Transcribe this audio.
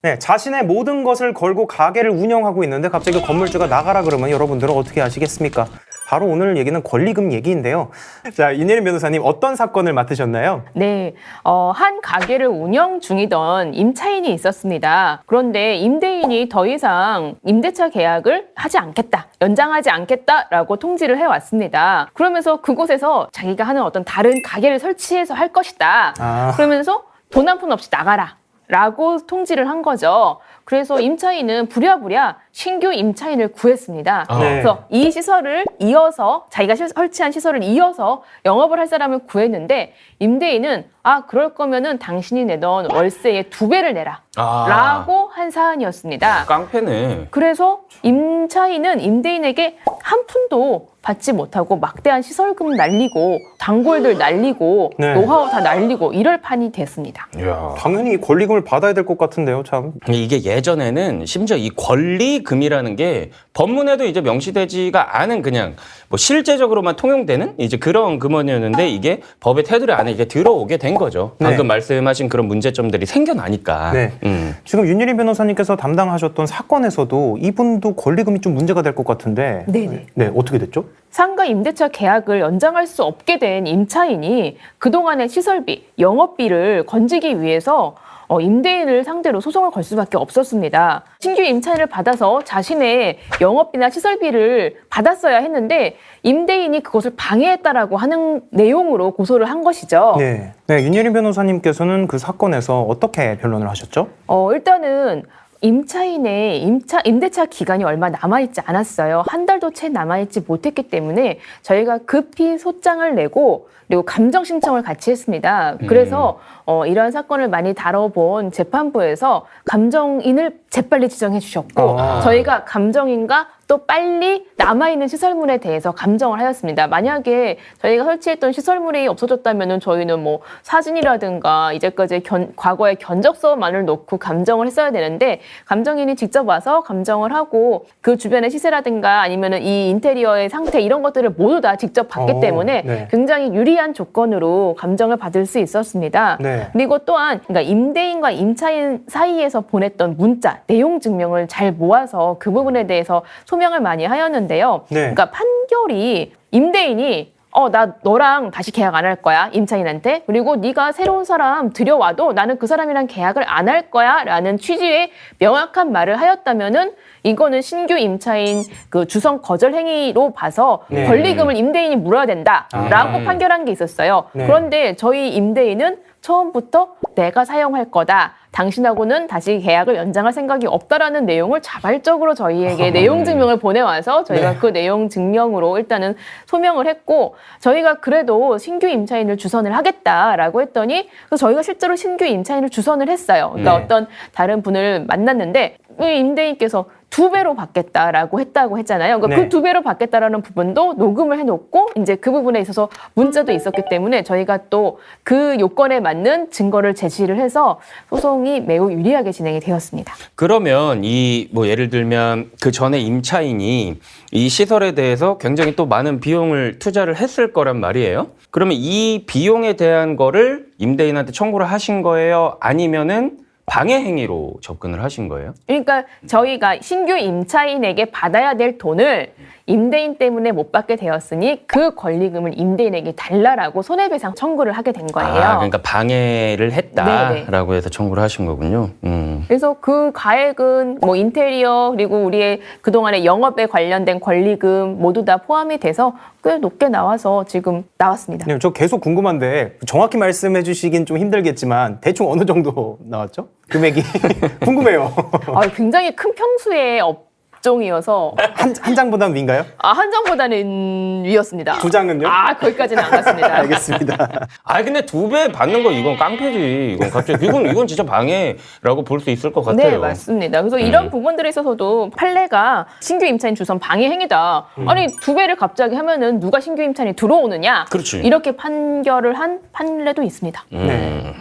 네, 자신의 모든 것을 걸고 가게를 운영하고 있는데 갑자기 건물주가 나가라 그러면 여러분들은 어떻게 하시겠습니까? 바로 오늘 얘기는 권리금 얘기인데요. 자, 윤예린 변호사님 어떤 사건을 맡으셨나요? 네, 한 가게를 운영 중이던 임차인이 있었습니다. 그런데 임대인이 더 이상 임대차 계약을 하지 않겠다, 연장하지 않겠다라고 통지를 해왔습니다. 그러면서 그곳에서 자기가 하는 어떤 다른 가게를 설치해서 할 것이다. 그러면서 돈 한 푼 없이 나가라. 라고 통지를 한 거죠. 그래서 임차인은 부랴부랴 신규 임차인을 구했습니다. 그래서 이 시설을 이어서 자기가 설치한 시설을 이어서 영업을 할 사람을 구했는데 임대인은 그럴 거면은 당신이 내던 월세의 2배를 내라 라고 한 사안이었습니다. 깡패네. 그래서 임차인은 임대인에게 한 푼도 받지 못하고 막대한 시설금 날리고 단골들 날리고 노하우 다 날리고 이럴 판이 됐습니다. 이야. 당연히 권리금을 받아야 될 것 같은데요, 참. 이게 예전에는 심지어 이 권리금이라는 게 법문에도 이제 명시되지가 않은 그냥 뭐 실제적으로만 통용되는 이제 그런 금원이었는데 이게 법의 테두리 안에 이게 들어오게 된 거죠. 방금 말씀하신 그런 문제점들이 생겨나니까. 지금 윤예린 변호사님께서 담당하셨던 사건에서도 이분도 권리금이 좀 문제가 될 것 같은데. 네, 어떻게 됐죠? 상가 임대차 계약을 연장할 수 없게 된 임차인이 그동안의 시설비, 영업비를 건지기 위해서 임대인을 상대로 소송을 걸 수밖에 없었습니다. 신규 임차인을 받아서 자신의 영업비나 시설비를 받았어야 했는데 임대인이 그것을 방해했다라고 하는 내용으로 고소를 한 것이죠. 네, 윤예린 변호사님께서는 그 사건에서 어떻게 변론을 하셨죠? 일단은 임차인의 임대차 기간이 얼마 남아있지 않았어요. 한 달도 채 남아있지 못했기 때문에 저희가 급히 소장을 내고 그리고 감정 신청을 같이 했습니다. 그래서 이러한 사건을 많이 다뤄본 재판부에서 감정인을 재빨리 지정해 주셨고 저희가 감정인과 또 빨리 남아있는 시설물에 대해서 감정을 하였습니다. 만약에 저희가 설치했던 시설물이 없어졌다면 저희는 뭐 사진이라든가 이제까지 과거의 견적서만을 놓고 감정을 했어야 되는데 감정인이 직접 와서 감정을 하고 그 주변의 시세라든가 아니면 이 인테리어의 상태 이런 것들을 모두 다 직접 봤기 때문에 굉장히 유리한 조건으로 감정을 받을 수 있었습니다. 그리고 또한 그러니까 임대인과 임차인 사이에서 보냈던 문자, 내용 증명을 잘 모아서 그 부분에 대해서 소명을 많이 하였는데요. 그러니까 판결이 임대인이 나 너랑 다시 계약 안 할 거야, 임차인한테. 그리고 네가 새로운 사람 들여와도 나는 그 사람이랑 계약을 안 할 거야 라는 취지의 명확한 말을 하였다면은 이거는 신규 임차인 그 주성 거절 행위로 봐서 권리금을 임대인이 물어야 된다라고 판결한 게 있었어요. 그런데 저희 임대인은 처음부터 내가 사용할 거다. 당신하고는 다시 계약을 연장할 생각이 없다라는 내용을 자발적으로 저희에게 내용 증명을 보내와서 저희가 그 내용 증명으로 일단은 소명을 했고 저희가 그래도 신규 임차인을 주선을 하겠다라고 했더니 저희가 실제로 신규 임차인을 주선을 했어요. 그러니까 어떤 다른 분을 만났는데 임대인께서 2배로 받겠다라고 했잖아요. 그러니까 그 2배로 받겠다라는 부분도 녹음을 해놓고 이제 그 부분에 있어서 문자도 있었기 때문에 저희가 또 그 요건에 맞는 증거를 제시를 해서 소송이 매우 유리하게 진행이 되었습니다. 그러면 뭐 예를 들면 그 전에 임차인이 이 시설에 대해서 굉장히 또 많은 비용을 투자를 했을 거란 말이에요. 그러면 이 비용에 대한 거를 임대인한테 청구를 하신 거예요? 아니면은 방해 행위로 접근을 하신 거예요? 그러니까 저희가 신규 임차인에게 받아야 될 돈을 임대인 때문에 못 받게 되었으니 그 권리금을 임대인에게 달라라고 손해배상 청구를 하게 된 거예요. 그러니까 방해를 했다라고 해서 청구를 하신 거군요. 그래서 그 가액은 뭐 인테리어 그리고 우리의 그동안의 영업에 관련된 권리금 모두 다 포함이 돼서 꽤 높게 나와서 지금 나왔습니다. 네, 저 계속 궁금한데 정확히 말씀해 주시긴 좀 힘들겠지만 대충 어느 정도 나왔죠? 금액이 궁금해요. 굉장히 큰 평수의 업종이어서 한 장보다는 위인가요? 한 장보다는 위였습니다. 2장은요? 거기까지는 안 갔습니다. 알겠습니다. 근데 2배 받는 거 이건 깡패지. 이건 갑자기 이건 진짜 방해라고 볼 수 있을 것 같아요. 네, 맞습니다. 그래서 이런 부분들에 있어서도 판례가 신규 임차인 주선 방해 행위다. 아니 2배를 갑자기 하면은 누가 신규 임차인이 들어오느냐? 그렇지. 이렇게 판결을 한 판례도 있습니다. 네.